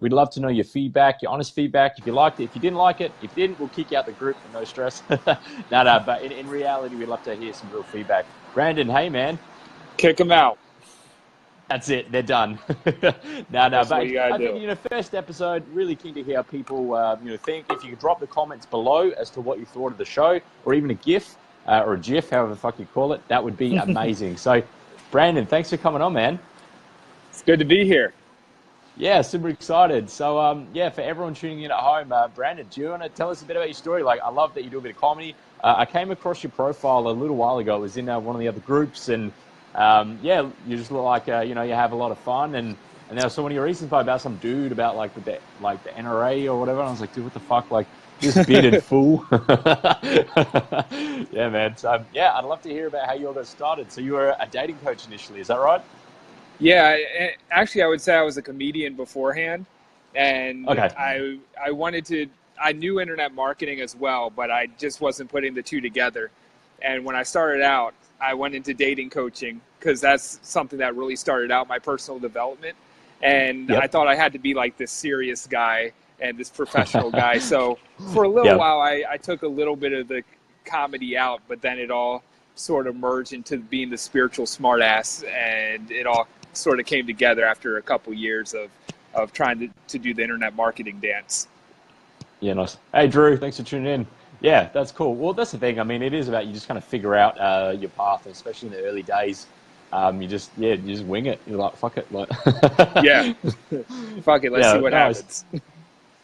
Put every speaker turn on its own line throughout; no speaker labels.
We'd love to know your feedback, your honest feedback. If you liked it, if you didn't like it, if you didn't, we'll kick you out the group. No stress. No, but in reality, we'd love to hear some real feedback. Brandon, hey, man.
Kick them out.
That's it. They're done.
That's what
But
you gotta
I think,
do.
first episode, really keen to hear how people, think. If you could drop the comments below as to what you thought of the show, or even a GIF or a GIF, however the fuck you call it, that would be amazing. So, Brandon, thanks for coming on, man.
It's good to be here.
Yeah, super excited. So, for everyone tuning in at home, Brandon, do you want to tell us a bit about your story? Like, I love that you do a bit of comedy. I came across your profile a little while ago. It was in one of the other groups, and you just look like you have a lot of fun. And there was so many reasons about some dude about like the NRA or whatever. And I was like, dude, what the fuck? Like this bearded fool. Yeah, man. So I'd love to hear about how you all got started. So you were a dating coach initially, is that right?
Yeah, actually, I would say I was a comedian beforehand, and
Okay.
I wanted to. I knew internet marketing as well, but I just wasn't putting the two together. And when I started out, I went into dating coaching because that's something that really started out my personal development. And I
Yep.
thought I had to be like this serious guy and this professional guy. So for a little
Yep.
while, I took a little bit of the comedy out, but then it all sort of merged into being the spiritual smartass, and it all sort of came together after a couple years of trying to do the internet marketing dance.
Yeah, nice. Hey, Drew, thanks for tuning in. Yeah, that's cool. Well, that's the thing. I mean, it is about you just kind of figure out your path, especially in the early days. You just wing it. You're like, fuck it. Like,
Yeah. Fuck it, let's see
yeah,
what
nice.
happens.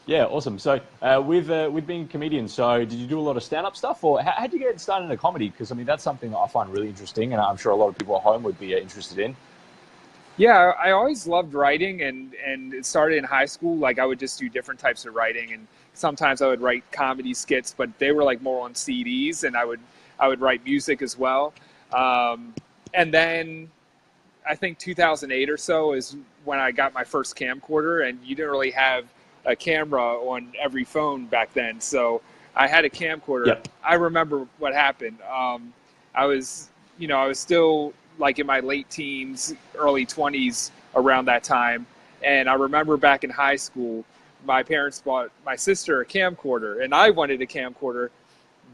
Yeah, awesome. So, with being a comedian, so did you do a lot of stand-up stuff, or how'd you get started in comedy? Because I mean, that's something that I find really interesting, and I'm sure a lot of people at home would be interested in.
Yeah, I always loved writing, and it started in high school. Like I would just do different types of writing, and sometimes I would write comedy skits, but they were like more on CDs, and I would write music as well. And then I think 2008 or so is when I got my first camcorder, and you didn't really have a camera on every phone back then. So I had a camcorder.
Yep.
I remember what happened. I was, I was still like in my late teens, early 20s around that time. And I remember back in high school, my parents bought my sister a camcorder, and I wanted a camcorder,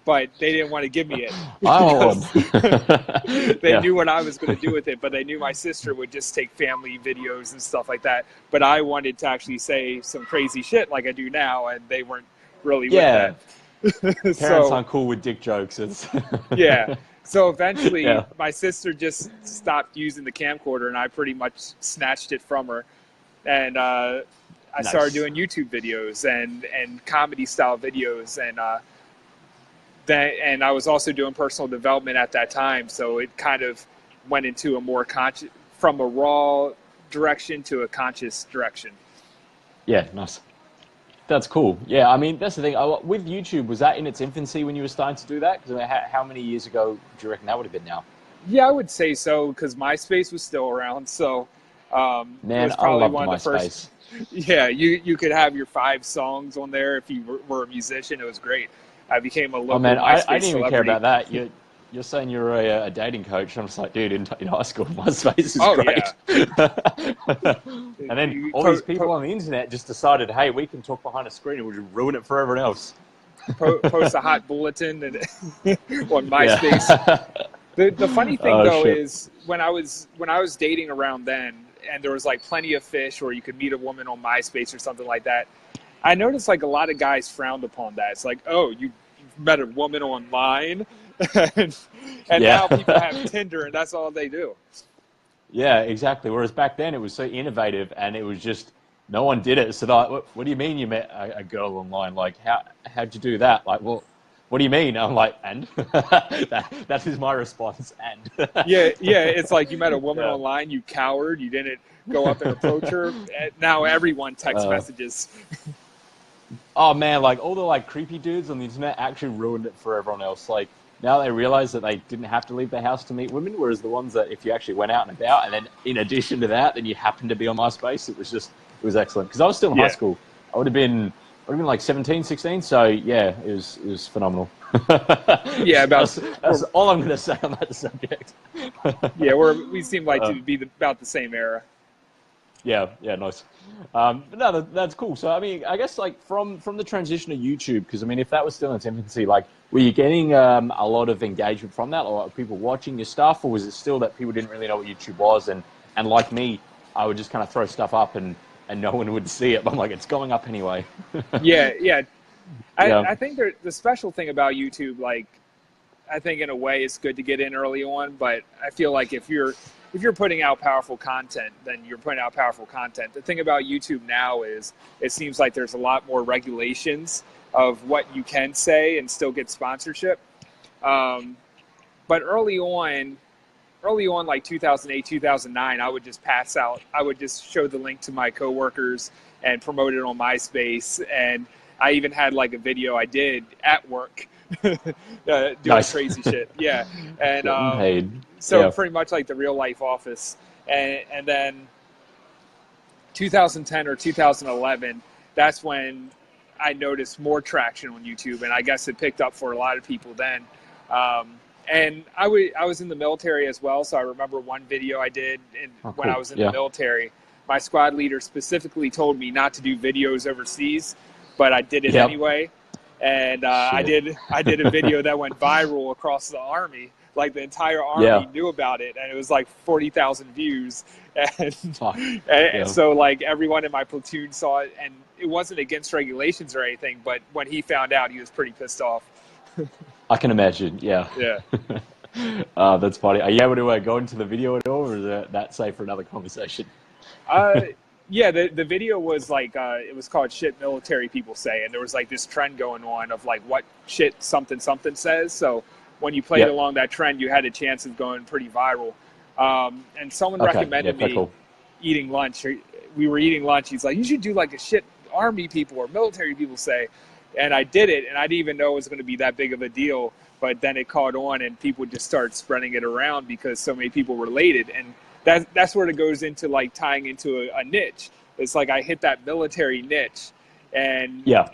but they didn't want to give me it
Oh,
because they
yeah,
knew what I was going to do with it, but they knew my sister would just take family videos and stuff like that. But I wanted to actually say some crazy shit like I do now, and they weren't really with
yeah.
that.
Parents
So,
aren't cool with dick jokes. It's
yeah. So eventually,
yeah,
my sister just stopped using the camcorder, and I pretty much snatched it from her. And I started
nice.
doing YouTube videos and comedy style videos, and I was also doing personal development at that time. So it kind of went into a more conscious, from a raw direction to a conscious direction.
Yeah, nice. That's cool. Yeah, I mean, that's the thing. With YouTube, was that in its infancy when you were starting to do that? Because I mean, how many years ago do you reckon that would have been now?
Yeah, I would say so because MySpace was still around. So it
Man,
was
I
probably
loved
one of the first.
MySpace.
Yeah, you could have your 5 songs on there if you were a musician. It was great. I became a
Oh
local
man, I
MySpace
didn't even care
celebrity.
about that. You're saying you're a dating coach. I'm just like, dude, in high school, MySpace is
Oh yeah,
great. And then all these people on the internet just decided, hey, we can talk behind a screen and we'll just ruin it for everyone else.
post a hot bulletin and on MySpace.
Yeah.
The funny thing
Oh
though
shit.
is when I was dating around then, and there was like plenty of fish, or you could meet a woman on MySpace or something like that. I noticed like a lot of guys frowned upon that. It's like, oh, you've met a woman online, and, and now people have
Yeah.
Tinder, and that's all they do.
Yeah, exactly. Whereas back then it was so innovative and it was just no one did it. So they're like, what do you mean you met a girl online? Like how'd you do that? Like, well, what do you mean? I'm like, and that is my response. And
Yeah, yeah. It's like you met a woman
yeah.
online, you coward, you didn't go up and approach her. And now everyone text
Uh,
messages.
oh man, like all the like creepy dudes on the internet actually ruined it for everyone else. Like now they realize that they didn't have to leave the house to meet women, whereas the ones that if you actually went out and about, and then in addition to that, then you happened to be on MySpace, it was excellent. Because I was still in high
Yeah,
school. I would have been like 17, 16. So yeah, it was phenomenal.
yeah.
That's all I'm gonna say on that subject.
Yeah, we seem like
Uh,
to be about the same era.
Yeah, yeah, nice. But no, that's cool. So, I mean, I guess like from the transition to YouTube, because I mean, if that was still in its infancy, like, were you getting a lot of engagement from that, or people watching your stuff, or was it still that people didn't really know what YouTube was, and like me, I would just kind of throw stuff up and no one would see it, but I'm like, it's going up anyway.
Yeah, yeah.
Yeah.
I think the special thing about YouTube, like, I think in a way it's good to get in early on, but I feel like if you're putting out powerful content, then you're putting out powerful content. The thing about YouTube now is it seems like there's a lot more regulations of what you can say and still get sponsorship. But early on, like 2008, 2009, I would just pass out. I would just show the link to my coworkers and promote it on MySpace. And I even had like a video I did at work doing
Nice.
crazy shit. Yeah. And
Getting paid.
so
Yeah.
pretty much like the real life Office. And then 2010 or 2011, that's when I noticed more traction on YouTube. And I guess it picked up for a lot of people then. And I was in the military as well, so I remember one video I did when I
Cool.
was in the
Yeah.
military. My squad leader specifically told me not to do videos overseas, but I did it
Yep.
anyway. And I
Shit.
did a video that went viral across the army. Like the entire army
Yeah.
knew about it, and it was like 40,000 views. And,
Fuck.
and
Yeah.
so like everyone in my platoon saw it, and it wasn't against regulations or anything. But when he found out, he was pretty pissed off.
I can imagine. Yeah.
Yeah.
That's funny. Are you able to go into the video at all, or is that safe for another conversation?
Uh, yeah, the video was like it was called "Shit Military People Say," and there was like this trend going on of like what shit something something says. So when you played
Yep.
along that trend, you had a chance of going pretty viral. And someone
Okay. Yeah,
recommended
pretty
me
cool.
eating lunch. We were eating lunch. He's like, "You should do like a shit army people or military people say," and I did it, and I didn't even know it was going to be that big of a deal. But then it caught on, and people just started spreading it around because so many people related, and that's where it goes into like tying into a niche. It's like I hit that military niche, and
Yeah.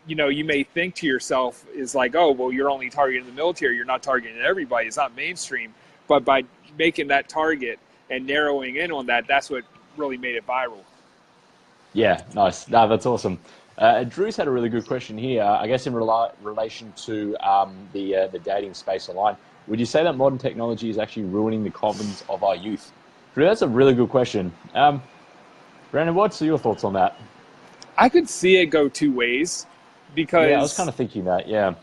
you know, you may think to yourself is like, oh, well, you're only targeting the military. You're not targeting everybody. It's not mainstream. But by making that target and narrowing in on that, that's what really made it viral.
Yeah. Nice. No, that's awesome. Drew's had a really good question here. I guess in relation to the dating space online, would you say that modern technology is actually ruining the confidence of our youth? Drew, that's a really good question. Brandon, what's your thoughts on that?
I could see it go two ways
Yeah, I was
because
kind of thinking that. Yeah.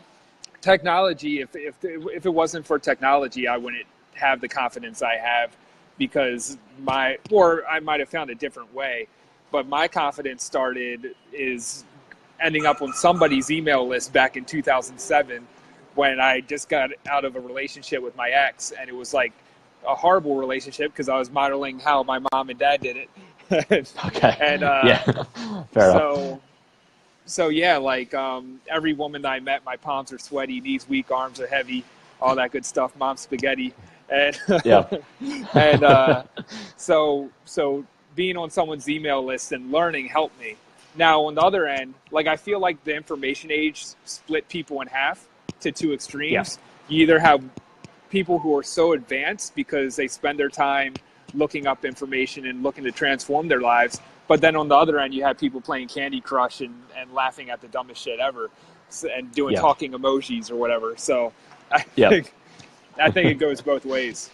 technology, if it wasn't for technology, I wouldn't have the confidence I have because or I might have found a different way, but my confidence started is ending up on somebody's email list back in 2007 when I just got out of a relationship with my ex, and it was like a horrible relationship because I was modeling how my mom and dad did it.
Okay.
And
Yeah. Fair enough.
so yeah, like every woman that I met, my palms are sweaty, knees weak, arms are heavy, all that good stuff. Mom's spaghetti, and
Yeah.
and so being on someone's email list and learning helped me. Now on the other end, like I feel like the information age split people in half to two
Yeah.
extremes. You either have people who are so advanced because they spend their time looking up information and looking to transform their lives. But then on the other end, you have people playing Candy Crush and laughing at the dumbest shit ever and doing
Yeah.
talking emojis or whatever. So I
Yeah.
think it goes both ways.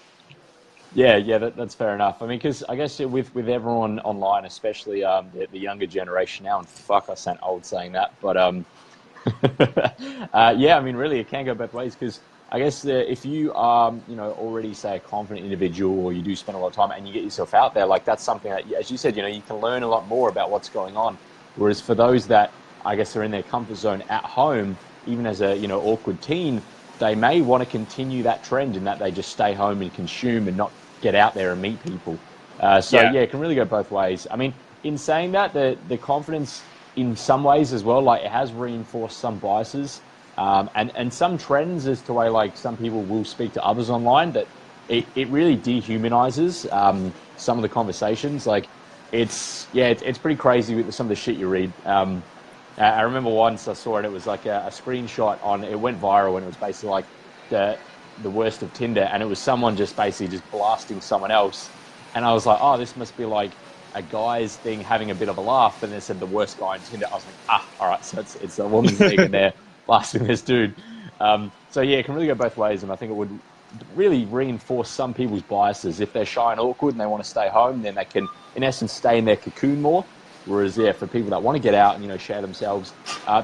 Yeah, yeah, that's fair enough. I mean, because I guess with everyone online, especially the younger generation now, and fuck, I sound old saying that, but yeah, I mean, really, it can go both ways because I guess if you are, already say a confident individual, or you do spend a lot of time and you get yourself out there, like that's something that, as you said, you can learn a lot more about what's going on. Whereas for those that I guess are in their comfort zone at home, even as a awkward teen, they may want to continue that trend in that they just stay home and consume and not get out there and meet people. So
Yeah.
yeah, it can really go both ways. I mean, in saying that, the confidence in some ways as well, like it has reinforced some biases and some trends as to way like some people will speak to others online that it really dehumanizes some of the conversations. Like it's pretty crazy with some of the shit you read. I remember once I saw it. It was like a screenshot on. It went viral, and it was basically like the worst of Tinder, and it was someone just basically just blasting someone else. And I was like, oh, this must be like a guy's thing having a bit of a laugh, and they said the worst guy in Tinder. I was like, all right, so it's a woman's thing, and they're blasting this dude. So yeah, it can really go both ways, and I think it would really reinforce some people's biases. If they're shy and awkward and they want to stay home, then they can, in essence, stay in their cocoon more. Whereas, yeah, for people that want to get out and, share themselves,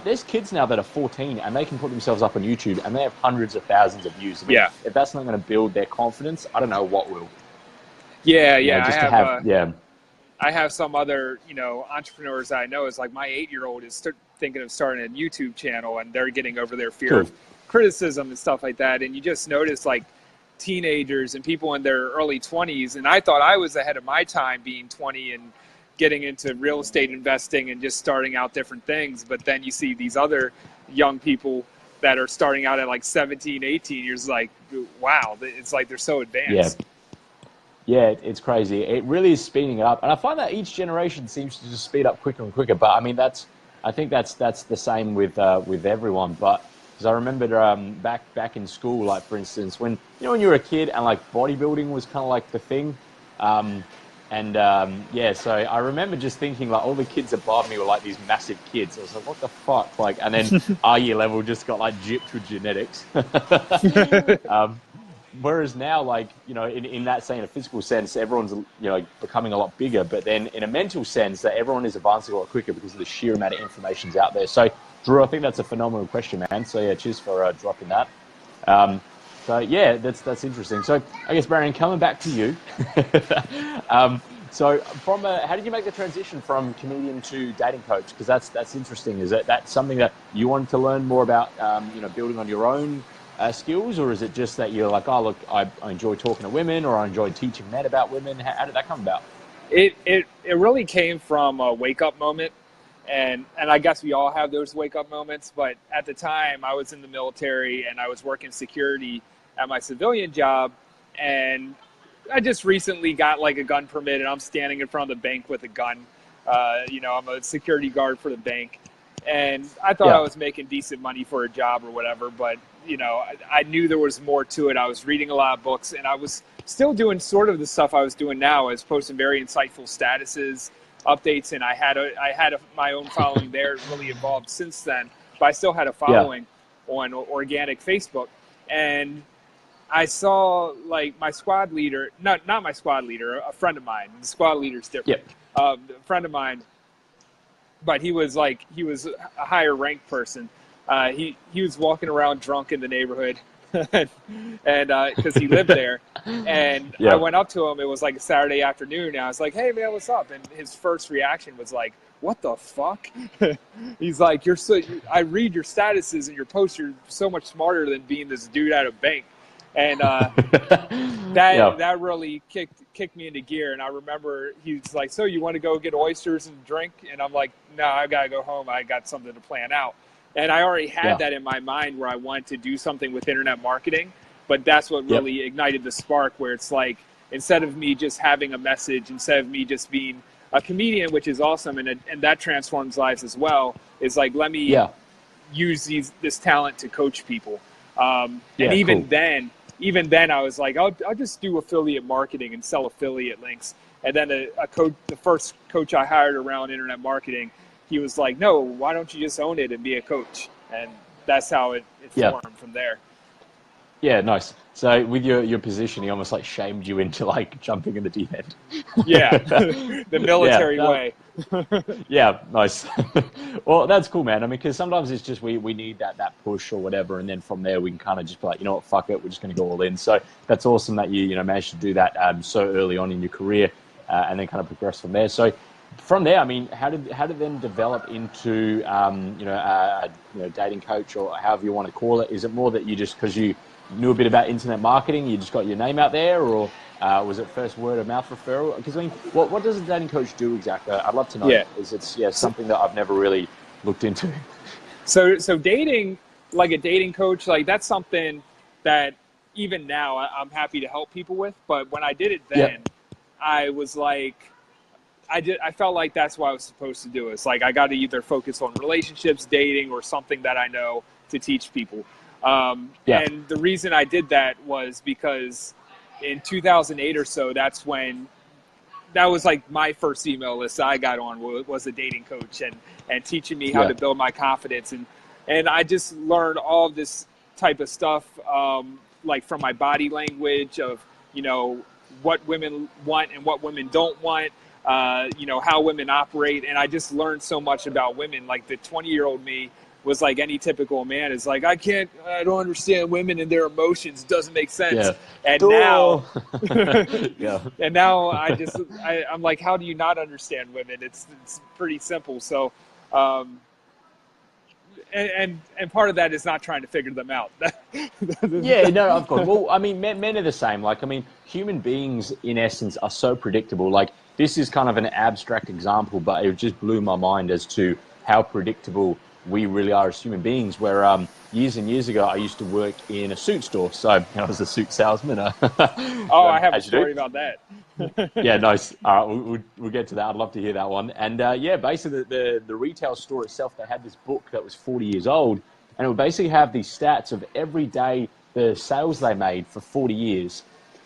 there's kids now that are 14 and they can put themselves up on YouTube and they have hundreds of thousands of views. I mean,
Yeah.
if that's not going to build their confidence, I don't know what will.
Yeah.
Just to have,
I have some other, entrepreneurs I know. Is like my 8-year-old is thinking of starting a YouTube channel, and they're getting over their fear of criticism and stuff like that. And you just notice like teenagers and people in their early 20s. And I thought I was ahead of my time being 20 and getting into real estate investing and just starting out different things. But then you see these other young people that are starting out at like 17, 18 years, like, wow, it's like they're so advanced.
Yeah, it's crazy. It really is speeding it up. And I find that each generation seems to just speed up quicker and quicker. But I mean, I think that's the same with everyone. But because I remember back in school, like for instance, when when you were a kid and like bodybuilding was kind of like the thing. So I remember just thinking like all the kids above me were like these massive kids. I was like, what the fuck? Like, and then our year level just got like gypped with genetics. Whereas now, like, in that saying, a physical sense, everyone's, becoming a lot bigger, but then in a mental sense that everyone is advancing a lot quicker because of the sheer amount of information's out there. So Drew, I think that's a phenomenal question, man. So yeah, cheers for dropping that. So yeah, that's interesting. So I guess, Brandon, coming back to you. So how did you make the transition from comedian to dating coach? Because that's interesting. Is that something that you wanted to learn more about, building on your own skills, or is it just that you're like, oh look, I enjoy talking to women, or I enjoy teaching men about women? How did that come about?
It really came from a wake up moment. And I guess we all have those wake up moments, but at the time I was in the military and I was working security at my civilian job, and I just recently got like a gun permit, and I'm standing in front of the bank with a gun. I'm a security guard for the bank, and I thought I was making decent money for a job or whatever, but I knew there was more to it. I was reading a lot of books, and I was still doing sort of the stuff I was doing now. I was posting very insightful statuses, updates, and I had my own following there. It really evolved since then, but I still had a following on organic Facebook. And I saw like my squad leader, not my squad leader, a friend of mine. The squad leader's different. A friend of mine, but he was a higher ranked person. He was walking around drunk in the neighborhood, and because he lived there, and I went up to him. It was like a Saturday afternoon, and I was like, "Hey man, what's up?" And his first reaction was like, "What the fuck?" He's like, I read your statuses and your posts. You're so much smarter than being this dude at a bank." And that really kicked me into gear. And I remember he's like, "So you want to go get oysters and drink?" And I'm like, "No, I gotta go home. I got something to plan out." And I already had that in my mind where I wanted to do something with internet marketing. But that's what really ignited the spark, where it's like, instead of me just having a message, instead of me just being a comedian, which is awesome, and that transforms lives as well, is like, let me use this talent to coach people. And even then I was like, I'll just do affiliate marketing and sell affiliate links. And then the first coach I hired around internet marketing, he was like, "No, why don't you just own it and be a coach?" And that's how it formed from there.
Yeah, nice. So with your position, he almost like shamed you into like jumping in the deep end.
Yeah, the military way.
Yeah, nice. Well, that's cool, man. I mean, because sometimes it's just we need that push or whatever, and then from there we can kind of just be like, you know what, fuck it, we're just going to go all in. So that's awesome that you managed to do that so early on in your career, and then kind of progress from there. So from there, I mean, how did then develop into dating coach, or however you want to call it? Is it more that you just, because you knew a bit about internet marketing, you just got your name out there, or was it first word of mouth referral? Because I mean, what does a dating coach do exactly? I'd love to know. Is it's something that I've never really looked into.
So dating, like a dating coach, like that's something that even now I'm happy to help people with. But when I did it then, I was like, I felt like that's what I was supposed to do. It's like I got to either focus on relationships, dating, or something that I know to teach people. And the reason I did that was because in 2008 or so, that's when that was like my first email list I got on was a dating coach and teaching me how to build my confidence. And I just learned all of this type of stuff, like from my body language of, what women want and what women don't want, how women operate. And I just learned so much about women. Like the 20-year-old me was like any typical man is like, I don't understand women and their emotions. It doesn't make sense.
Yeah.
And now,
Yeah.
and now I'm like, how do you not understand women? It's pretty simple. So, and part of that is not trying to figure them out.
Yeah, no, of course. Well, I mean, men are the same. Like, I mean, human beings, in essence, are so predictable. Like, this is kind of an abstract example, but it just blew my mind as to how predictable we really are as human beings. Where years and years ago, I used to work in a suit store. So I was a suit salesman.
I have a story about that.
Yeah, nice. All right, we'll get to that. I'd love to hear that one. And basically the retail store itself, they had this book that was 40 years old, and it would basically have these stats of every day the sales they made for 40 years.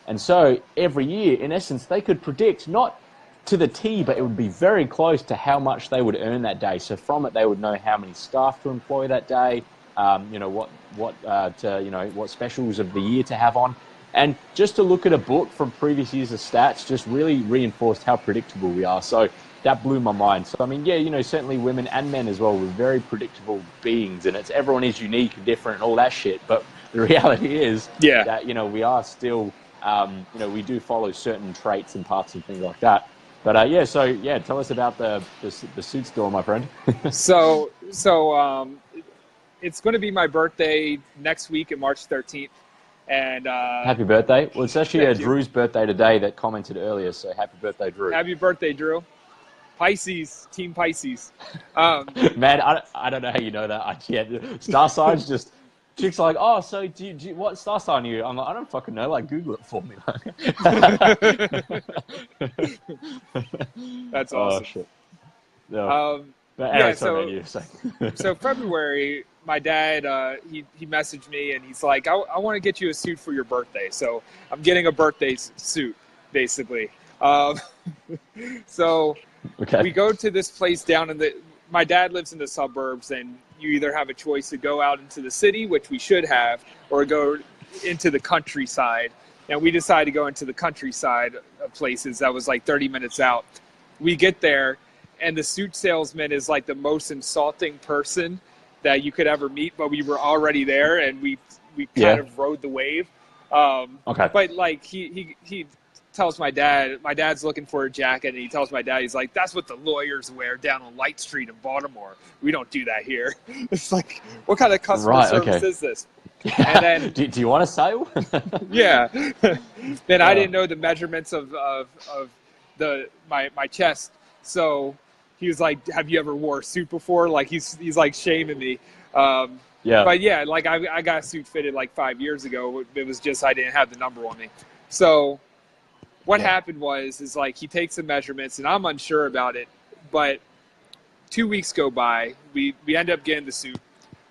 And so every year, in essence, they could predict, not to the T, but it would be very close to how much they would earn that day. So from it, they would know how many staff to employ that day, what specials of the year to have on. And just to look at a book from previous years of stats just really reinforced how predictable we are. So that blew my mind. So, I mean, certainly women and men as well, we're very predictable beings, and everyone is unique and different and all that shit. But the reality is that, we are still, we do follow certain traits and paths and things like that. But tell us about the suit store, my friend.
So it's going to be my birthday next week, on March 13th. And
happy birthday. Well, it's actually Drew's birthday today that commented earlier, so happy birthday, Drew.
Happy birthday, Drew. Pisces, Team Pisces.
Man, I don't know how you know that. Star signs just... Chick's like, oh, so do you, what star sign are you? I'm like, I don't fucking know. Like, Google it for me.
That's awesome.
Oh, shit. No. But anyway,
so February, my dad, he messaged me and he's like, I want to get you a suit for your birthday. So I'm getting a birthday suit, basically. So we go to this place down my dad lives in the suburbs, and you either have a choice to go out into the city, which we should have, or go into the countryside. And we decided to go into the countryside of places that was like 30 minutes out. We get there, and the suit salesman is like the most insulting person that you could ever meet, but we were already there, and we kind of rode the wave.
Okay.
But like he tells my dad's looking for a jacket, and he tells my dad, he's like, that's what the lawyers wear down on Light Street in Baltimore. We don't do that here. It's like, what kind of customer service is this? And then,
do you want a sale?
Yeah. Then I didn't know the measurements of my chest. So he was like, have you ever wore a suit before? Like he's like shaming me. But yeah, like I got a suit fitted like 5 years ago. It was just, I didn't have the number on me. So what happened is like he takes the measurements, and I'm unsure about it, but 2 weeks go by, we end up getting the suit.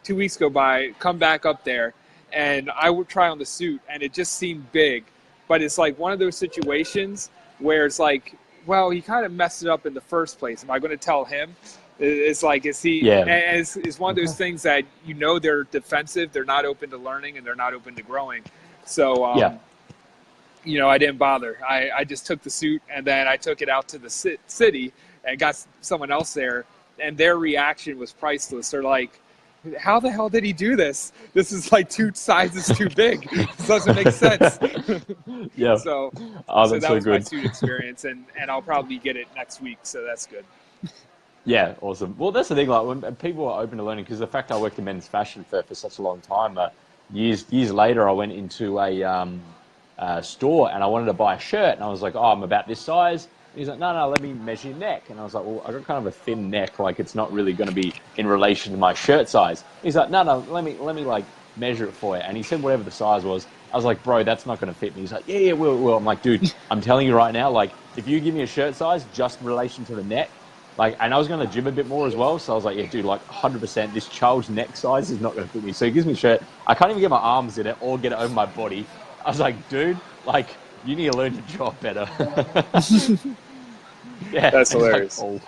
2 weeks go by, come back up there, and I would try on the suit, and it just seemed big. But it's like one of those situations where it's like, well, he kind of messed it up in the first place. Am I going to tell him? It's like, is he? Yeah. And it's one of those things that they're defensive, they're not open to learning, and they're not open to growing. So I didn't bother. I just took the suit, and then I took it out to the city and got someone else there, and their reaction was priceless. They're like, how the hell did he do this? This is like 2 sizes too big. This doesn't make sense.
Yeah.
So
that
was my suit experience, and I'll probably get it next week, so that's good.
Yeah, awesome. Well, that's the thing, like when people are open to learning, because the fact I worked in men's fashion for such a long time, years later I went into a store and I wanted to buy a shirt, and I was like, oh, I'm about this size. And he's like, no, let me measure your neck. And I was like, well, I got kind of a thin neck, like it's not really going to be in relation to my shirt size. He's like, no, let me like measure it for you. And he said whatever the size was. I was like, bro, that's not going to fit me. He's like, yeah, will. I'm like, dude, I'm telling you right now, like if you give me a shirt size just in relation to the neck, like, and I was going to gym a bit more as well. So I was like, yeah, dude, like 100%, this child's neck size is not going to fit me. So he gives me a shirt. I can't even get my arms in it or get it over my body. I was like, dude, like, you need to learn your job better. Yeah,
That's
it's like
hilarious.
old.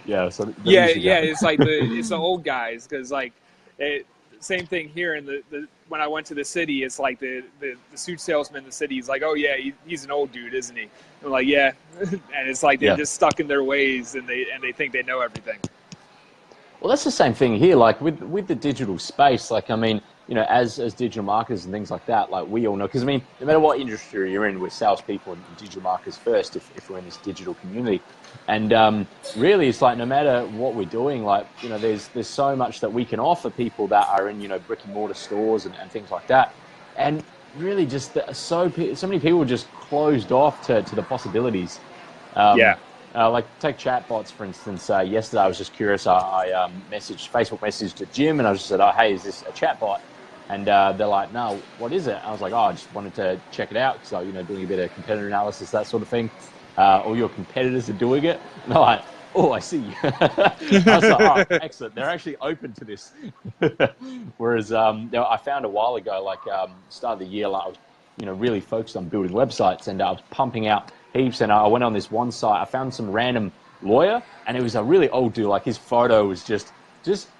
Yeah, so they're
Yeah,
usually
yeah,
going.
it's like it's the old guys because like same thing here in the when I went to the city, it's like the suit salesman in the city. He's like, oh yeah, he's an old dude, isn't he? I'm like, yeah, and it's like they're
Yeah.
just stuck in their ways and they think they know everything.
Well, that's the same thing here. Like with the digital space, like I mean, as digital marketers and things like that, like we all know, because I mean, no matter what industry you're in, we're salespeople and digital marketers first. If we're in this digital community, and really, it's like no matter what we're doing, like there's so much that we can offer people that are in brick and mortar stores and things like that, and really just so many people just closed off to the possibilities.
Yeah.
Um, like take chatbots for instance. Yesterday I was just curious. I Facebook messaged a gym and I just said, "Oh, hey, is this a chatbot?" And they're like, "No, what is it?" I was like, "Oh, I just wanted to check it out because doing a bit of competitor analysis, that sort of thing. All your competitors are doing it." And they're like, "Oh, I see." I was like, "Oh, excellent. They're actually open to this." Whereas I found a while ago, like start of the year, like I was really focused on building websites and I was pumping out heaps. And I went on this one site. I found some random lawyer, and it was a really old dude. Like his photo was just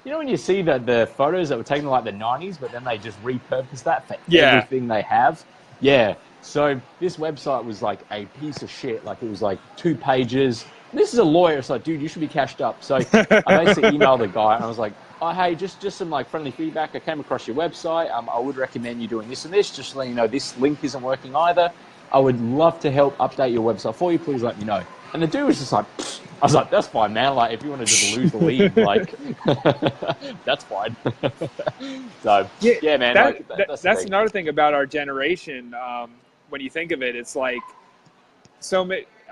when you see the photos that were taken in like the 90s, but then they just repurpose that for
Yeah.
everything they have. Yeah. So this website was like a piece of shit. Like it was like 2 pages. This is a lawyer. It's like, dude, you should be cashed up. So I basically emailed the guy and I was like, oh, hey, just some like friendly feedback. I came across your website. I would recommend you doing this and this. Just to let you know, this link isn't working either. I would love to help update your website for you. Please let me know. And the dude was just like, pfft. I was like, that's fine, man. Like, if you want to just lose the lead, like, that's fine. So,
Yeah,
yeah, man, like, that's the
that's
thing.
another thing about our generation. When you think of it, it's like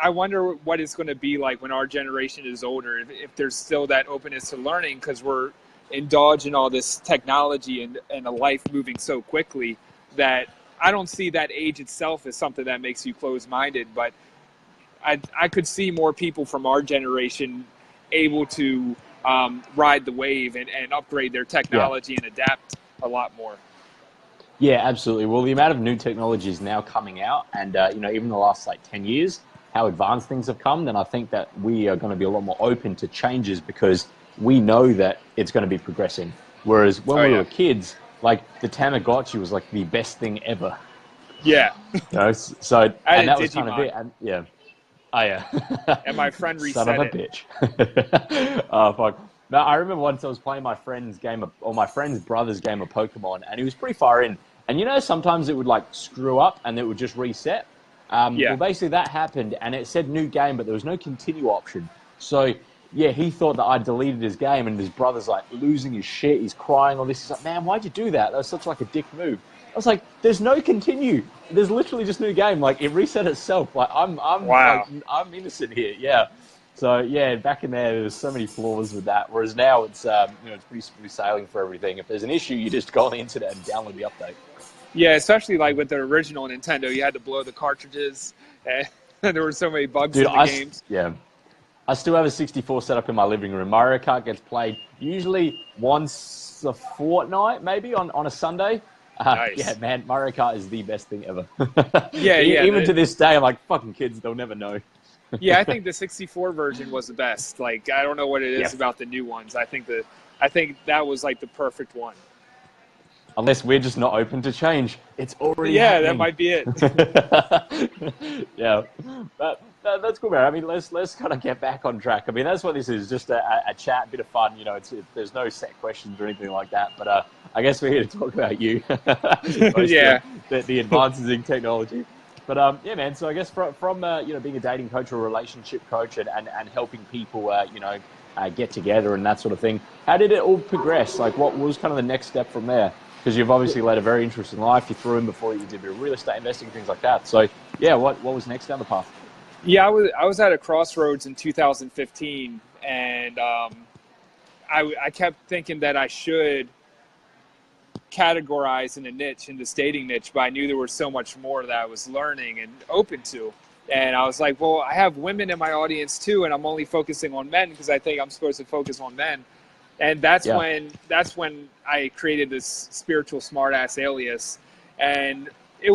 I wonder what it's going to be like when our generation is older. If there's still that openness to learning, because we're indulged in all this technology and a life moving so quickly that I don't see that age itself as something that makes you closed-minded. But I could see more people from our generation able to ride the wave and upgrade their
Yeah.
technology and adapt a lot more.
Yeah, absolutely. Well, the amount of new technology is now coming out, and even the last like 10 years, how advanced things have come. Then I think that we are going to be a lot more open to changes because we know that it's going to be progressing. Whereas when
Oh
we
yeah,
were kids, like the Tamagotchi was like the best thing ever.
yeah.
So
I had
and
a
that was kind of
Digimon,
it. And yeah, oh yeah,
and my friend
son of
reset
a
it.
bitch. Oh fuck. No, I remember once I was playing my friend's game or my friend's brother's game of Pokemon, and he was pretty far in. And sometimes it would like screw up and it would just reset.
Yeah,
Well, basically that happened, and it said new game, but there was no continue option. So yeah, he thought that I deleted his game, and his brother's like losing his shit. He's crying. All this. He's like, "Man, why'd you do that? That was such like a dick move." I was like, "There's no continue. There's literally just new game. Like it reset itself. Like
wow.
I'm innocent here. Yeah." So yeah, back in there's so many flaws with that. Whereas now it's pretty smooth sailing for everything. If there's an issue, you just go on the internet and download the update.
Yeah, especially like with the original Nintendo, you had to blow the cartridges, and there were so many bugs
Dude,
in the games.
yeah, I still have a 64 set up in my living room. Mario Kart gets played usually once a fortnight, maybe on a Sunday. Yeah,
Nice.
man, Mario Kart is the best thing ever.
Yeah, yeah,
Even to this day, I'm like, fucking kids, they'll never know.
yeah. I think the 64 version was the best. Like, I don't know what it
Yeah,
is about the new ones. I think that was like the perfect one.
unless we're just not open to change. It's already
Yeah, that
happening.
might be it.
Yeah, but that's cool, man. I mean, let's kind of get back on track. I mean, that's what this is, just a chat, a bit of fun. There's no set questions or anything like that. But I guess we're here to talk about you, most
Yeah.
the advances in technology. But yeah, man. So I guess from being a dating coach or a relationship coach and helping people get together and that sort of thing. How did it all progress? Like, what was kind of the next step from there? Because you've obviously led a very interesting life. You threw in before you did a bit of real estate investing, things like that. So yeah, what was next down the path?
Yeah, I was at a crossroads in 2015, and I kept thinking that I should categorize in a niche, in this dating niche, but I knew there was so much more that I was learning and open to. And I was like, well, I have women in my audience too, and I'm only focusing on men because I think I'm supposed to focus on men. And
Yeah,
that's when I created this spiritual smartass alias. And it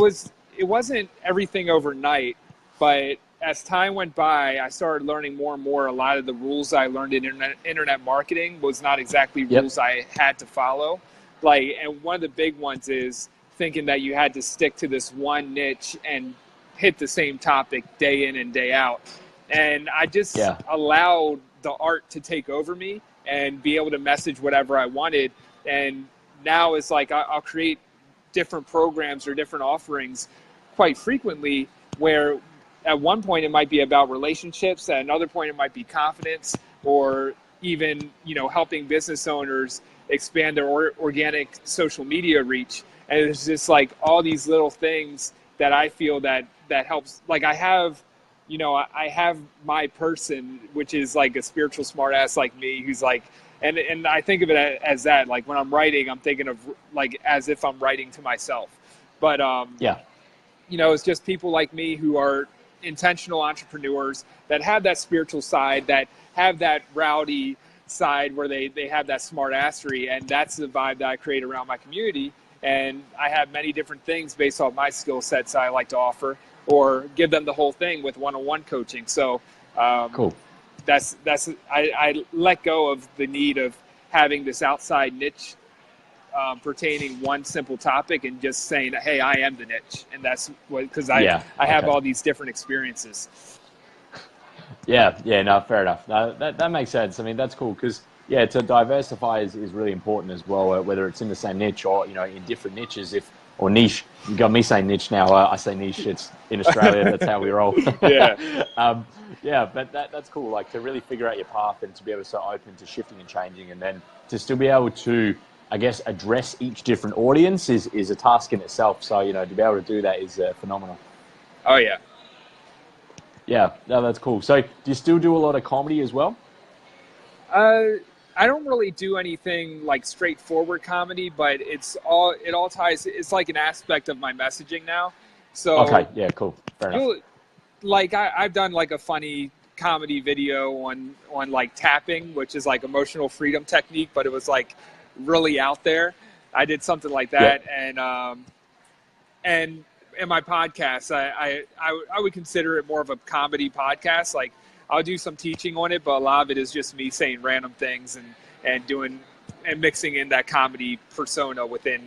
wasn't everything overnight, but as time went by, I started learning more and more. A lot of the rules I learned in internet marketing was not exactly
Yep.
rules I had to follow. Like, and one of the big ones is thinking that you had to stick to this one niche and hit the same topic day in and day out. And I just
Yeah.
allowed the art to take over me and be able to message whatever I wanted. And now it's like I'll create different programs or different offerings quite frequently, where at one point it might be about relationships, at another point it might be confidence, or even, you know, helping business owners expand their organic social media reach. And it's just like all these little things that I feel that helps. Like I have, you know, I have my person, which is like a spiritual smartass like me, who's like, and I think of it as that. Like when I'm writing, I'm thinking of like as if I'm writing to myself. But
Yeah.
you know, it's just people like me who are intentional entrepreneurs that have that spiritual side, that have that rowdy side where they have that smart assery. And that's the vibe that I create around my community. And I have many different things based off my skill sets I like to offer, or give them the whole thing with one-on-one coaching. So
Cool.
I let go of the need of having this outside niche pertaining one simple topic, and just saying, hey, I am the niche. And that's what, because I
Yeah.
have
Okay.
all these different experiences.
Yeah, yeah, no, fair enough. No, that makes sense. I mean, that's cool because, yeah, to diversify is really important as well, whether it's in the same niche or, you know, in different niches. Or niche, you got me saying niche now. I say niche. It's in Australia. That's how we roll.
Yeah.
um, yeah, but that's cool. Like to really figure out your path and to be able to stay open to shifting and changing, and then to still be able to, I guess, address each different audience is a task in itself. So, you know, to be able to do that is phenomenal.
Oh, yeah.
Yeah, no, that's cool. So, do you still do a lot of comedy as well?
I don't really do anything like straightforward comedy, but it all ties. It's like an aspect of my messaging now. So
Okay, yeah, cool. Fair enough.
you'll like I've done like a funny comedy video on like tapping, which is like emotional freedom technique, but it was like really out there. I did something like that,
Yep.
and in my podcast, I would consider it more of a comedy podcast. Like I'll do some teaching on it, but a lot of it is just me saying random things and doing and mixing in that comedy persona within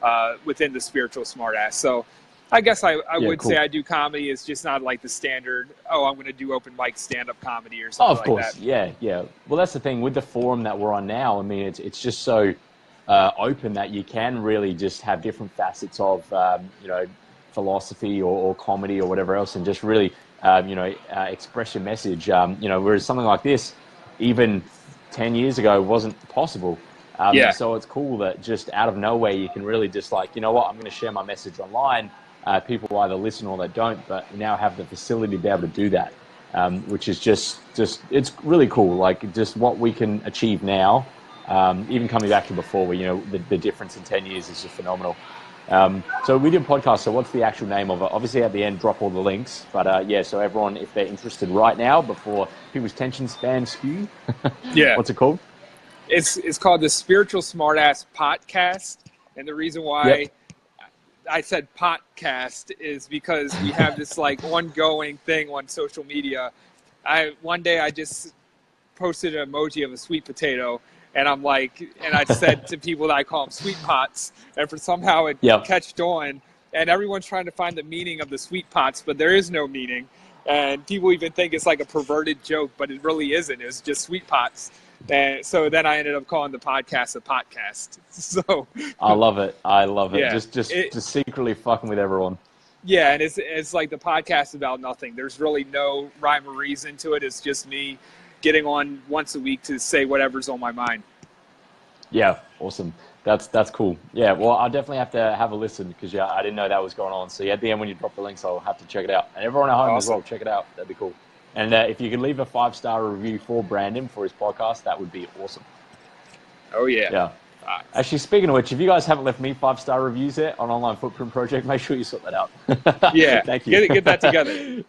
the spiritual smartass. So I guess I
Yeah,
would say
cool.
I do comedy. It's just not like the standard, oh, I'm going to do open mic stand-up comedy or
Oh,
something
of
like that.
course. Yeah, yeah. Well, that's the thing with the forum that we're on now. I mean, it's just so open that you can really just have different facets of, you know, philosophy or comedy or whatever else, and just really, you know, express your message. You know, whereas something like this, even 10 years ago, wasn't possible.
Yeah.
So it's cool that just out of nowhere you can really just like, you know what, I'm going to share my message online. People either listen or they don't, but we now have the facility to be able to do that, which is just it's really cool. Like just what we can achieve now, even coming back to before, where you know the difference in 10 years is just phenomenal. So we did a podcast. So what's the actual name of it? Obviously, at the end, drop all the links. But yeah, so everyone, if they're interested right now, before people's attention span skew,
Yeah.
what's it called?
It's called the Spiritual Smartass Podcast. And the reason
Yep.
why I said podcast is because we have this like ongoing thing on social media. One day I just posted an emoji of a sweet potato, and I'm like, and I said to people that I call them sweet pots, and for somehow it
Yep.
catched on, and everyone's trying to find the meaning of the sweet pots, but there is no meaning, and people even think it's like a perverted joke, but it really isn't. It's just sweet pots. And so then I ended up calling the podcast a podcast. So
I love it. I love it.
yeah,
Just secretly fucking with everyone.
yeah, and it's like the podcast about nothing. There's really no rhyme or reason to it. It's just me getting on once a week to say whatever's on my mind.
Yeah, awesome. That's cool. Yeah, well, I'll definitely have to have a listen because yeah, I didn't know that was going on. So yeah, at the end when you drop the links, I'll have to check it out. And everyone at home as
Awesome.
well, check it out. That'd be cool. And if you could leave a 5-star review for Brandon for his podcast, that would be awesome.
Oh yeah.
Yeah. Actually, speaking of which, if you guys haven't left me 5-star reviews yet on Online Footprint Project, make sure you sort that out.
Yeah.
Thank you.
Get that together.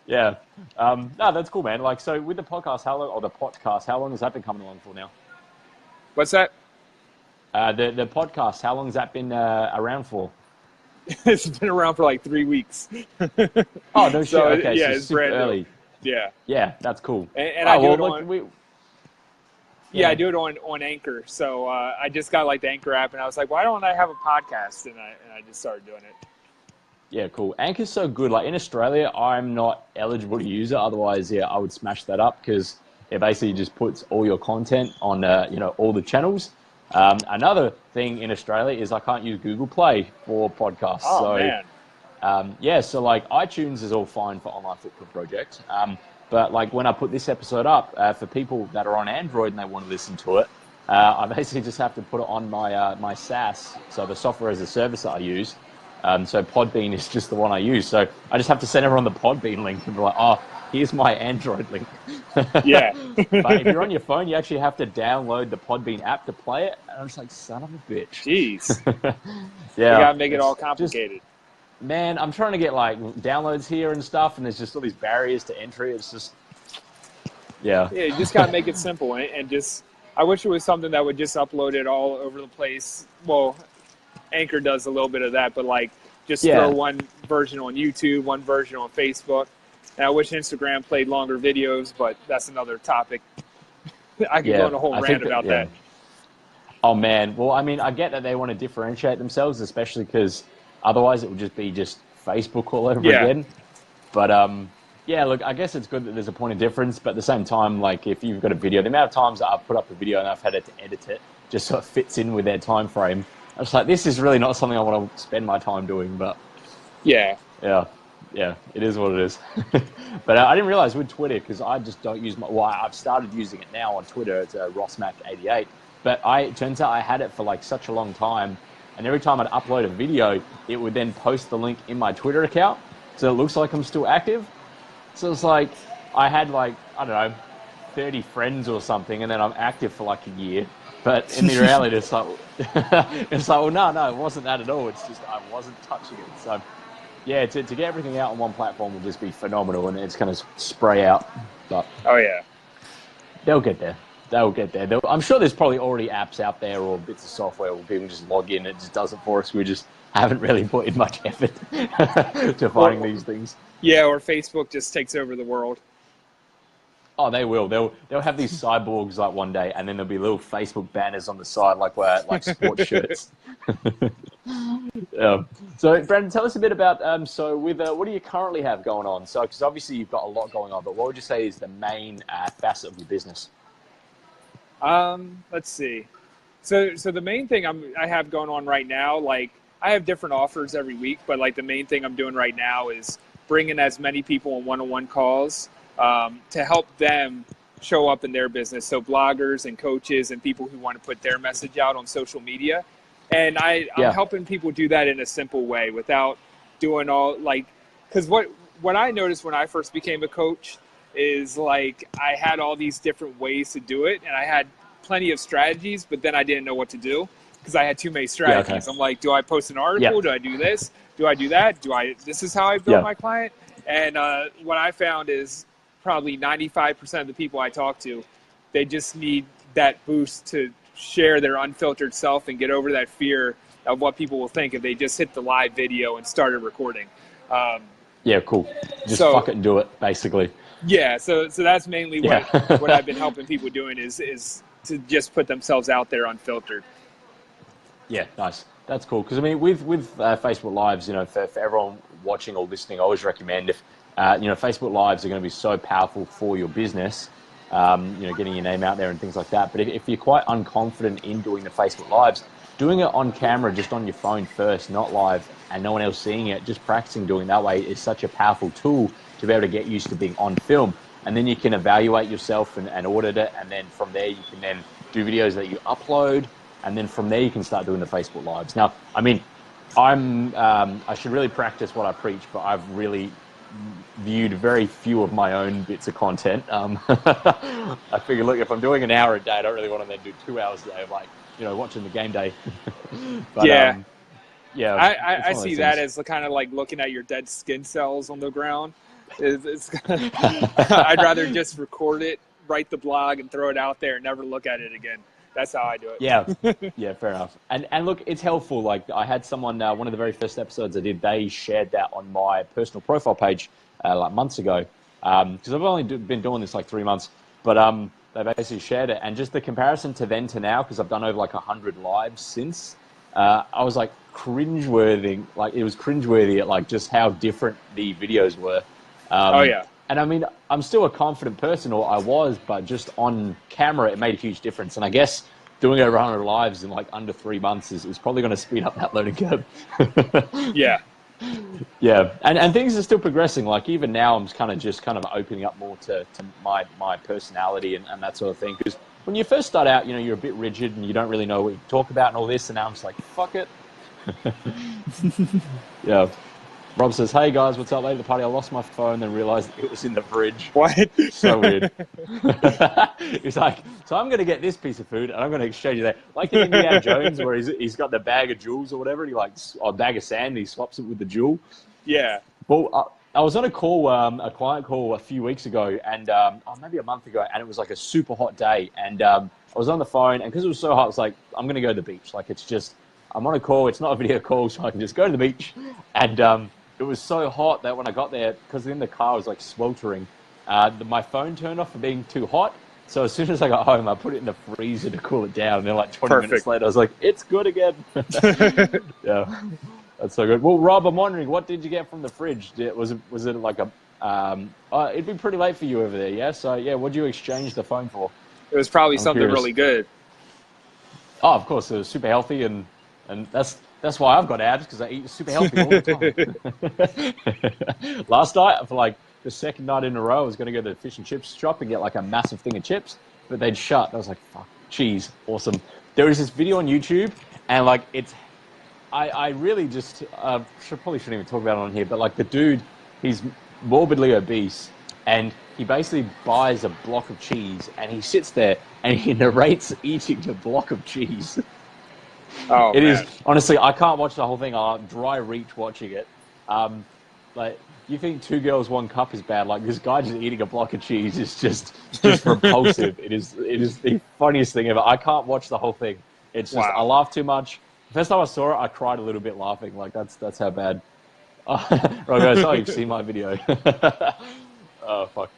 Yeah. No, that's cool, man. Like, so with the podcast, how long has that been coming along for now?
What's that?
The podcast, how long has that been around for?
It's been around for like 3 weeks.
Oh, no shit.
So
Okay,
yeah,
so
it's
super
brand new.
early.
Yeah,
Yeah, that's cool.
and I
Oh,
do
well,
it
look,
on.
we,
Yeah, I
yeah.
do it on Anchor. So I just got like the Anchor app, and I was like, why don't I have a podcast? And I just started doing it.
Yeah, cool. Anchor's so good. Like in Australia, I'm not eligible to use it. Otherwise, yeah, I would smash that up because it basically just puts all your content on, all the channels. Another thing in Australia is I can't use Google Play for podcasts.
Oh
So
man.
yeah, so like iTunes is all fine for online footprint projects. But like when I put this episode up, for people that are on Android and they want to listen to it, I basically just have to put it on my SaaS, so the software as a service that I use. So Podbean is just the one I use. So I just have to send everyone the Podbean link and be like, oh, here's my Android link.
Yeah.
But if you're on your phone, you actually have to download the Podbean app to play it. And I'm just like, son of a bitch.
Jeez. They
Yeah,
gotta make it all
it's just
complicated.
man, I'm trying to get like downloads here and stuff, and there's just all these barriers to entry. It's just, yeah,
Yeah, you just gotta make it simple and just. I wish it was something that would just upload it all over the place. Well, Anchor does a little bit of that, but like just throw
yeah,
one version on YouTube, one version on Facebook. And I wish Instagram played longer videos, but that's another topic. I could go on
yeah.
a whole
I
rant
think that,
about
yeah.
that.
Oh man, well, I mean, I get that they want to differentiate themselves, especially because otherwise it would just be just Facebook all over
Yeah,
again. But yeah, look, I guess it's good that there's a point of difference, but at the same time, like if you've got a video, the amount of times that I've put up a video and I've had it to edit it just so it fits in with their time frame, I was like, this is really not something I want to spend my time doing. But
yeah,
yeah, yeah, it is what it is. But I didn't realize with Twitter because I just don't use my. Well, I've started using it now on Twitter. It's RossMac88. But it turns out I had it for like such a long time, and every time I'd upload a video, it would then post the link in my Twitter account, so it looks like I'm still active. So it's like I had like I don't know, 30 friends or something, and then I'm active for like a year. But in the reality, it's like it's like well, no, it wasn't that at all. It's just I wasn't touching it. So yeah, to get everything out on one platform will just be phenomenal, and it's going to spray out. But
oh yeah,
they'll get there. They'll get there. I'm sure there's probably already apps out there or bits of software where people just log in. It just does it for us. We just haven't really put in much effort to finding
or
these things.
yeah, or Facebook just takes over the world.
Oh, they will. They'll have these cyborgs like one day, and then there'll be little Facebook banners on the side, like sports shirts. So, Brandon, tell us a bit about so with what do you currently have going on? So, because obviously you've got a lot going on, but what would you say is the main facet of your business?
Let's see. So the main thing I have going on right now, like I have different offers every week, but like the main thing I'm doing right now is bringing as many people on one-on-one calls to help them show up in their business. So bloggers and coaches and people who want to put their message out on social media. And I'm
Yeah,
helping people do that in a simple way without doing all like, because what I noticed when I first became a coach is like I had all these different ways to do it, and I had plenty of strategies, but then I didn't know what to do because I had too many
yeah, okay,
strategies. I'm like, do I post an
yeah,
article? Do I do this? Do I do that? This is how I build
yeah,
my client? And what I found is probably 95% of the people I talk to, they just need that boost to share their unfiltered self and get over that fear of what people will think if they just hit the live video and started recording. Um,
yeah. Cool. Just
so
fuck it and do it, basically.
yeah, so that's mainly
Yeah.
what I've been helping people doing is to just put themselves out there unfiltered.
Yeah, nice. That's cool. Because I mean, with Facebook Lives, for everyone watching or listening, I always recommend if Facebook Lives are going to be so powerful for your business. Getting your name out there and things like that. But if you're quite unconfident in doing the Facebook Lives, doing it on camera, just on your phone first, not live, and no one else seeing it, just practicing doing that way is such a powerful tool to be able to get used to being on film. And then you can evaluate yourself and audit it. And then from there, you can then do videos that you upload. And then from there, you can start doing the Facebook Lives. Now, I mean, I should really practice what I preach, but I've really viewed very few of my own bits of content. I figure, look, if I'm doing an hour a day, I don't really want to then do 2 hours a day of watching the game day. But
Yeah,
yeah, it's
I
one of
see
those
that
things.
as kind of like looking at your dead skin cells on the ground. I'd rather just record it, write the blog, and throw it out there and never look at it again. That's how I do it.
Yeah, yeah, fair enough. And look, it's helpful. Like I had someone, one of the very first episodes I did, they shared that on my personal profile page like months ago. Because I've only been doing this like 3 months, but they basically shared it, and just the comparison to then to now, because I've done over like 100 lives since. I was like cringeworthy, like it was cringeworthy at like just how different the videos were.
Oh yeah.
And I mean, I'm still a confident person, or I was, but just on camera, it made a huge difference. And I guess doing over 100 lives in like under 3 months is probably going to speed up that learning curve.
Yeah.
Yeah, and things are still progressing. Like even now, I'm kind of opening up more to my personality and that sort of thing. Because when you first start out, you're a bit rigid and you don't really know what you talk about and all this. And now I'm just like, fuck it. Yeah. Rob says, "Hey guys, what's up? Late at the party, I lost my phone, then realized it was in the fridge."
What?
So weird. He's like, "So I'm going to get this piece of food, and I'm going to exchange it there." Like in Indiana Jones, where he's got the bag of jewels or whatever, and he like a bag of sand, and he swaps it with the jewel.
Yeah.
Well, I was on a call, a client call a few weeks ago, and maybe a month ago, and it was like a super hot day, and I was on the phone, and because it was so hot, I was like, "I'm going to go to the beach." Like it's just, I'm on a call, it's not a video call, so I can just go to the beach, and it was so hot that when I got there, because in the car was like sweltering, my phone turned off for being too hot. So as soon as I got home, I put it in the freezer to cool it down. And then like 20 minutes later, I was like, "It's good again." Yeah, that's so good. Well, Rob, I'm wondering, what did you get from the fridge? Was it like it'd be pretty late for you over there, yeah? So yeah, what did you exchange the phone for?
It was probably
I'm
something
curious.
really good.
Oh, of course, it was super healthy, and that's why I've got abs, because I eat super healthy all the time. Last night, for like the second night in a row, I was going to go to the fish and chips shop and get like a massive thing of chips, but they'd shut. I was like, "Fuck, cheese, awesome." There is this video on YouTube, and like I really just shouldn't even talk about it on here, but like the dude, he's morbidly obese, and he basically buys a block of cheese, and he sits there and he narrates eating the block of cheese.
Oh,
It
man.
is honestly, I can't watch the whole thing. I'll dry reach watching it. Like you think Two Girls One Cup is bad? Like this guy just eating a block of cheese is just repulsive. It is the funniest thing ever. I can't watch the whole thing. It's just I
Wow.
laugh too much. The first time I saw it, I cried a little bit laughing. Like that's how bad. Right, guys, oh, you've seen my video. Oh fuck.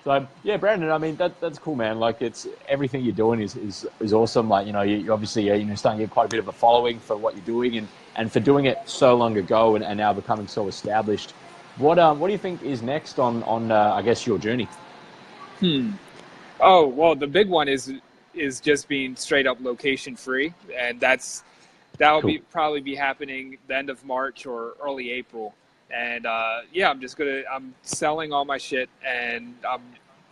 So yeah, Brandon. I mean, that's cool, man. Like it's everything you're doing is awesome. Like you obviously starting to get quite a bit of a following for what you're doing, and for doing it so long ago and now becoming so established. What do you think is next on I guess your journey?
Oh, well, the big one is just being straight up location free, and that'll
Cool.
be probably be happening the end of March or early April. And yeah, I'm selling all my shit, and I'm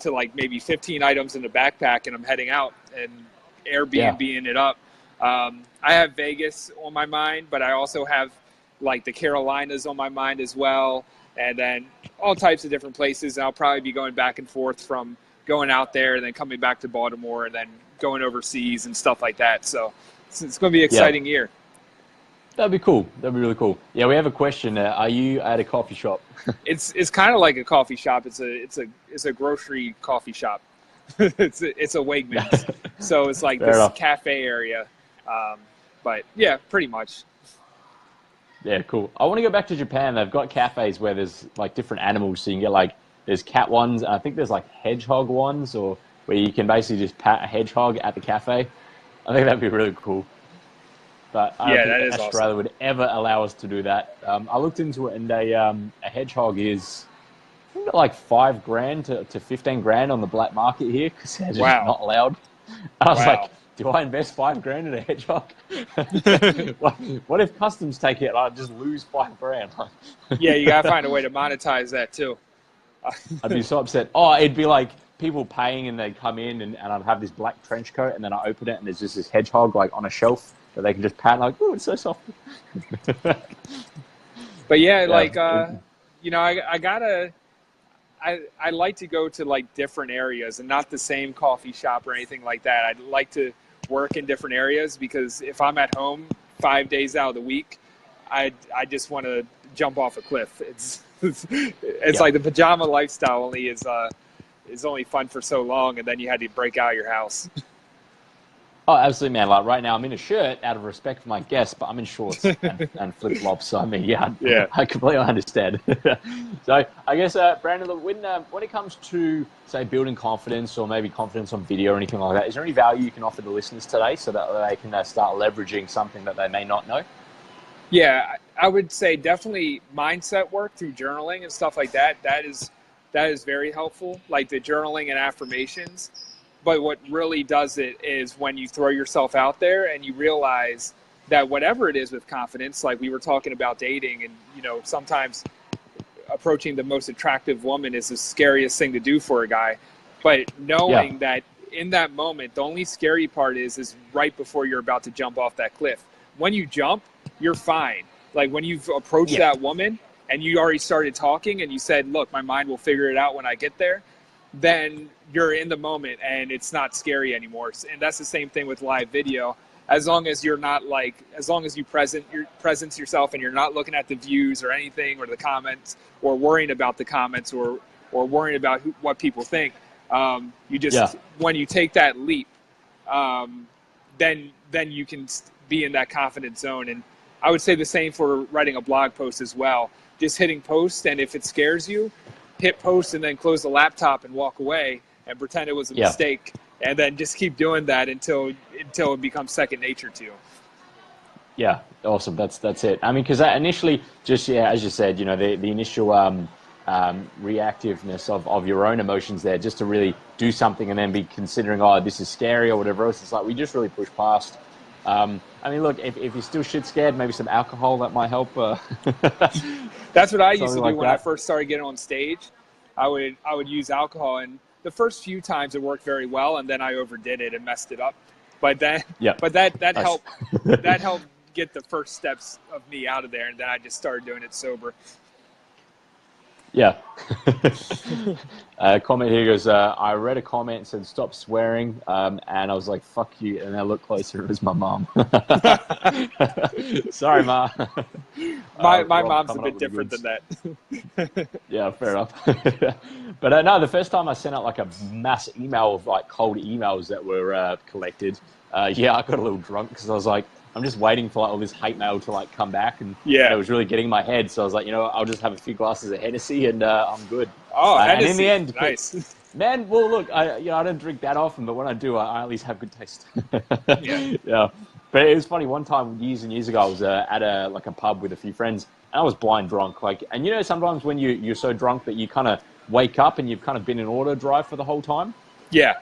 to like maybe 15 items in the backpack, and I'm heading out and
Yeah.
Airbnb-ing it up. I have Vegas on my mind, but I also have like the Carolinas on my mind as well, and then all types of different places. And I'll probably be going back and forth from going out there and then coming back to Baltimore and then going overseas and stuff like that. So it's going to be an
Yeah.
exciting year.
That'd be cool. That'd be really cool. Yeah, we have a question. Are you at a coffee shop?
It's kind of like a coffee shop. It's a grocery coffee shop. it's a Wegmans. So it's like
Fair
this
enough.
cafe area. But yeah, pretty much.
Yeah, cool. I want to go back to Japan. They've got cafes where there's like different animals. So you can get like, there's cat ones, and I think there's like hedgehog ones, or where you can basically just pat a hedgehog at the cafe. I think that'd be really cool. But I don't
Yeah,
think
that is awesome.
Australia would ever allow us to do that. I looked into it, and a hedgehog is I think like 5 grand to 15 grand on the black market here, because they're just
Wow.
not allowed. I was
Wow.
like, do I invest 5 grand in a hedgehog? What if customs take it and I just lose 5 grand?
Yeah, you gotta find a way to monetize that too.
I'd be so upset. Oh, it'd be like people paying and they'd come in, and I'd have this black trench coat, and then I open it and there's just this hedgehog like on a shelf that they can just pat, like, oh, it's so soft.
But yeah,
Yeah.
like I like to go to like different areas and not the same coffee shop or anything like that. I'd like to work in different areas, because if I'm at home 5 days out of the week, I just want to jump off a cliff. It's
Yeah.
like the pajama lifestyle is only fun for so long, and then you had to break out of your house.
Oh, absolutely, man. Like right now, I'm in a shirt out of respect for my guests, but I'm in shorts and flip flops. So I mean, yeah,
Yeah.
I completely understand. So I guess, Brandon, look, when it comes to say building confidence or maybe confidence on video or anything like that, is there any value you can offer the listeners today so that they can start leveraging something that they may not know?
Yeah, I would say definitely mindset work through journaling and stuff like that. That is very helpful, like the journaling and affirmations. But what really does it is when you throw yourself out there and you realize that whatever it is with confidence, like we were talking about dating, and sometimes approaching the most attractive woman is the scariest thing to do for a guy. But
Yeah,
knowing that in that moment, the only scary part is right before you're about to jump off that cliff. When you jump, you're fine. Like when you've approached
yeah,
that woman and you already started talking and you said, look, my mind will figure it out when I get there, then you're in the moment and it's not scary anymore. And that's the same thing with live video. As long as you're not as long as you presence yourself and you're not looking at the views or anything or the comments or worrying about the comments or worrying about what people think. You
yeah.
just, when you take that leap, um, then you can be in that confident zone. And I would say the same for writing a blog post as well. Just hitting post, and if it scares you, hit post and then close the laptop and walk away and pretend it was a
Yeah.
mistake, and then just keep doing that until it becomes second nature to you.
Yeah, awesome. That's it. I mean, because initially, just yeah, as you said, the initial reactiveness of your own emotions there, just to really do something and then be considering, oh, this is scary or whatever else. It's like we just really push past. I mean, look, if you're still shit scared, maybe some alcohol that might help.
That's what I used
Something
to do
like
when I
that.
first started getting on stage. I would use alcohol, and the first few times it worked very well, and then I overdid it and messed it up. But then,
Yeah.
but that
Nice.
helped that helped get the first steps of me out of there, and then I just started doing it sober.
Yeah. Comment here goes, I read a comment and said, stop swearing. And I was like, fuck you. And I looked closer, it was my mom. Sorry, Ma.
My
Rob
mom's a
coming up
bit
with the
different than
goods.
that.
Yeah, fair enough. But no, the first time I sent out like a mass email of like cold emails that were collected, yeah, I got a little drunk because I was like, I'm just waiting for like all this hate mail to like come back, and it
Yeah.
was really getting in my head. So I was like, I'll just have a few glasses of Hennessy and I'm good.
Oh,
And in the
Hennessy,
end,
nice.
man, well, look, I don't drink that often, but when I do, I at least have good taste.
Yeah.
Yeah. But it was funny. One time, years and years ago, I was at a pub with a few friends, and I was blind drunk. Like, and sometimes when you're so drunk that you kind of wake up and you've kind of been in auto drive for the whole time.
Yeah.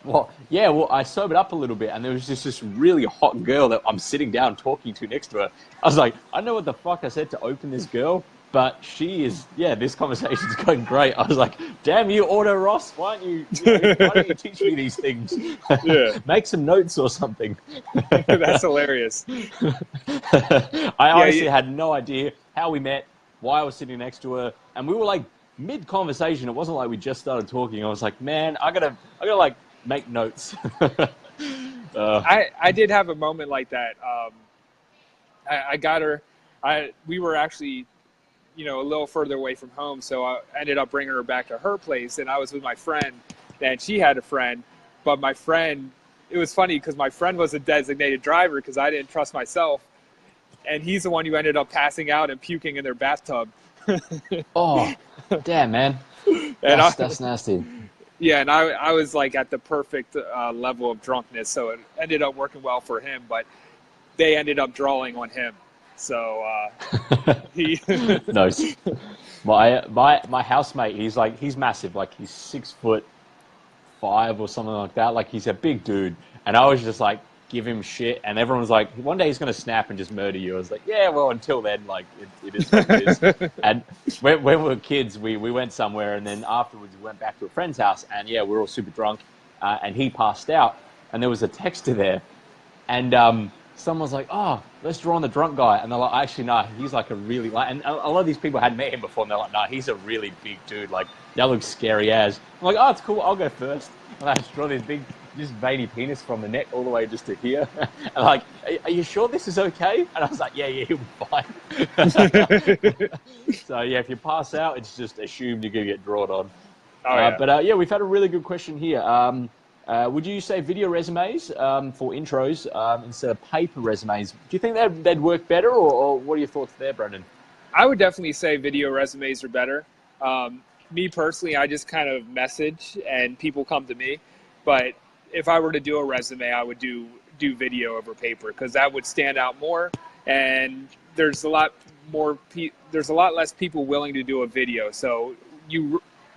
Well, yeah. Well, I sobered up a little bit, and there was just this really hot girl that I'm sitting down talking to next to her. I was like, I don't know what the fuck I said to open this girl, but she is. Yeah, this conversation's going great. I was like, damn you, Auto Ross. Why don't why don't you teach me these things?
Yeah.
Make some notes or something.
That's hilarious.
I
Yeah.
honestly had no idea how we met, why I was sitting next to her, and we were like mid conversation. It wasn't like we just started talking. I was like, man, I gotta like make notes.
I did have a moment like that. I got her. We were actually, a little further away from home, so I ended up bringing her back to her place, and I was with my friend, and she had a friend, but my friend. It was funny because my friend was a designated driver because I didn't trust myself, and he's the one who ended up passing out and puking in their bathtub.
Oh, damn, man,
And
that's nasty.
yeah, and I was like at the perfect level of drunkenness, so it ended up working well for him, but they ended up drawing on him. So he,
Nice. My housemate, he's massive, like he's 6'5" or something like that. Like he's a big dude, and I was just like give him shit, and everyone was like, one day he's gonna snap and just murder you. I was like, yeah, well, until then, like it is what it is. And when we were kids, we went somewhere, and then afterwards we went back to a friend's house, and yeah, we were all super drunk, and he passed out, and there was a texter there, and someone's like, "Oh, let's draw on the drunk guy," and they're like, "Actually, no, he's like a really like." And a lot of these people hadn't met him before, and they're like, "No, he's a really big dude. Like that looks scary as." I'm like, "Oh, it's cool. I'll go first." And I just draw this big, just veiny penis from the neck all the way just to here. And like, "Are you sure this is okay?" And I was like, "Yeah, he'll be fine." So yeah, if you pass out, it's just assumed you're gonna get drawn on.
oh yeah,
But yeah, we've had a really good question here. would you say video resumes for intros instead of paper resumes? Do you think they'd work better, or what are your thoughts there, Brendan?
I would definitely say video resumes are better. Me personally, I just kind of message and people come to me. But if I were to do a resume, I would do video over paper because that would stand out more. And there's a lot less people willing to do a video. So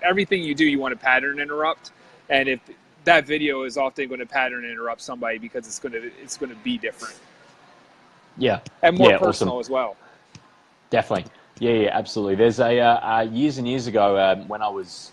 everything you do, you want to pattern interrupt. And if that video is often going to pattern interrupt somebody because it's going to be different.
Yeah,
and more personal
awesome.
as well.
Definitely. Yeah, absolutely. There's a years and years ago when I was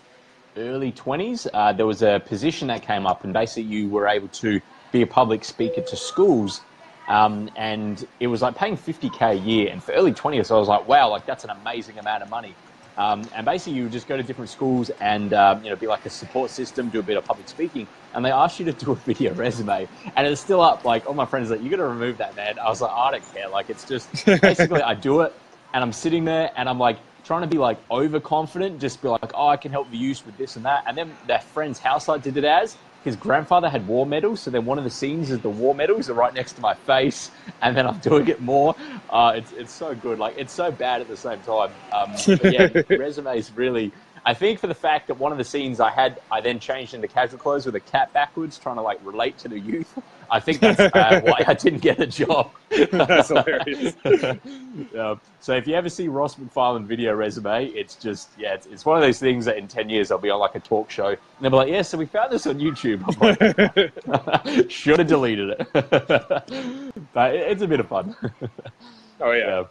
early 20s, there was a position that came up, and basically you were able to be a public speaker to schools, and it was like paying $50K a year. And for early 20s, I was like, wow, like that's an amazing amount of money. And basically you would just go to different schools and be like a support system, do a bit of public speaking, and they asked you to do a video resume, and it's still up. Like all my friends are like, you got to remove that, man. I was like, I don't care. Like it's just basically I do it. And I'm sitting there and I'm like trying to be like overconfident, just be like, oh, I can help the youth with this and that. And then their friend's house light did it as his grandfather had war medals. So then one of the scenes is the war medals are right next to my face. And then I'm doing it more. It's so good. Like it's so bad at the same time. But yeah, resumes really, I think for the fact that one of the scenes I then changed into casual clothes with a cap backwards, trying to like relate to the youth. I think that's why I didn't get a job.
That's hilarious.
So if you ever see Ross McFarlane video resume, it's just, it's one of those things that in 10 years I'll be on like a talk show and they'll be like, yeah, so we found this on YouTube. I'm like, should have deleted it. But it's a bit of fun.
Oh, yeah.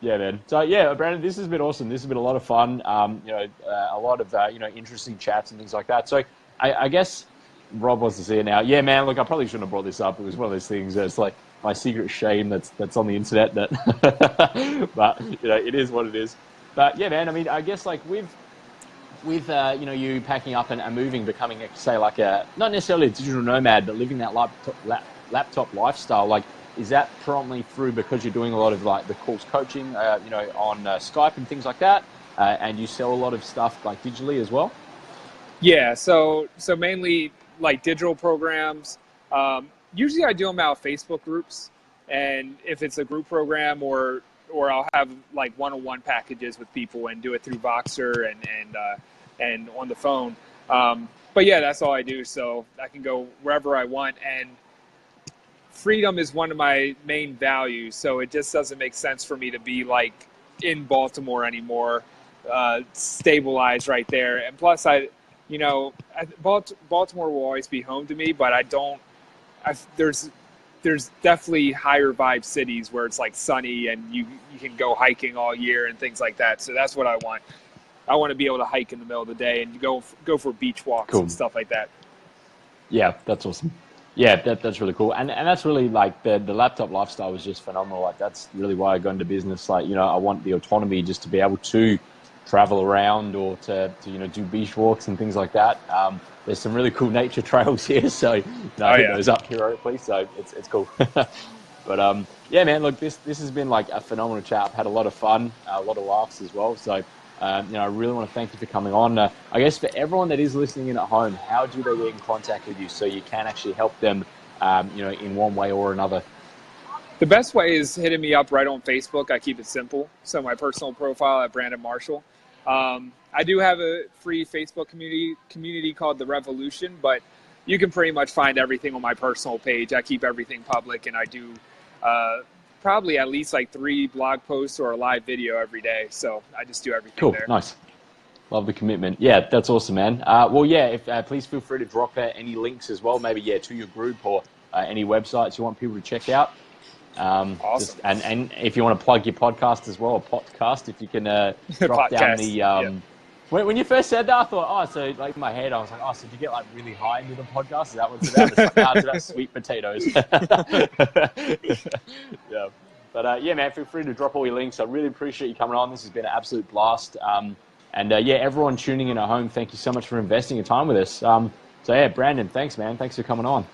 Yeah, man. So yeah, Brandon, this has been awesome. This has been a lot of fun. A lot of interesting chats and things like that. So I guess Rob wants to see it now. Yeah, man. Look, I probably shouldn't have brought this up. It was one of those things that's like my secret shame that's on the internet. That, but it is what it is. But yeah, man. I mean, I guess like with you packing up and moving, becoming say like not necessarily a digital nomad, but living that laptop lifestyle. Like, is that promptly through because you're doing a lot of like the course coaching, on Skype and things like that, and you sell a lot of stuff like digitally as well?
Yeah. So mainly like digital programs. Usually I do them out of Facebook groups, and if it's a group program or I'll have like one-on-one packages with people and do it through Voxer and on the phone. But yeah, that's all I do. So I can go wherever I want, and freedom is one of my main values. So it just doesn't make sense for me to be like in Baltimore anymore, stabilized right there. And plus Baltimore will always be home to me, but there's definitely higher vibe cities where it's like sunny and you can go hiking all year and things like that. So that's what I want. I want to be able to hike in the middle of the day and go for beach walks and stuff like that.
Yeah, that's awesome. Yeah, that's really cool. And that's really like the laptop lifestyle was just phenomenal. Like that's really why I got into business. Like, I want the autonomy just to be able to travel around or to do beach walks and things like that. There's some really cool nature trails here, so I hit those up periodically, so it's cool. But yeah, man, look, this has been like a phenomenal chat. I've had a lot of fun, a lot of laughs as well. So I really want to thank you for coming on. I guess for everyone that is listening in at home, how do they get in contact with you so you can actually help them, in one way or another?
The best way is hitting me up right on Facebook. I keep it simple. So my personal profile at Brandon Marshall. I do have a free Facebook community called The Revolution, but you can pretty much find everything on my personal page. I keep everything public, and I do probably at least like 3 blog posts or a live video every day. So I just do everything there.
Nice. Love the commitment. Yeah, that's awesome, man. Well, yeah, please feel free to drop any links as well, maybe, to your group or any websites you want people to check out.
Awesome.
And if you want to plug your podcast as well, a podcast, if you can drop down the... When you first said that, I thought, so like in my head, I was like, so did you get like really high into the podcast? Is that what's about? It's like, no, it's about sweet potatoes. Yeah. But yeah, man, feel free to drop all your links. I really appreciate you coming on. This has been an absolute blast. And everyone tuning in at home, thank you so much for investing your time with us. So yeah, Brandon, thanks, man. Thanks for coming on.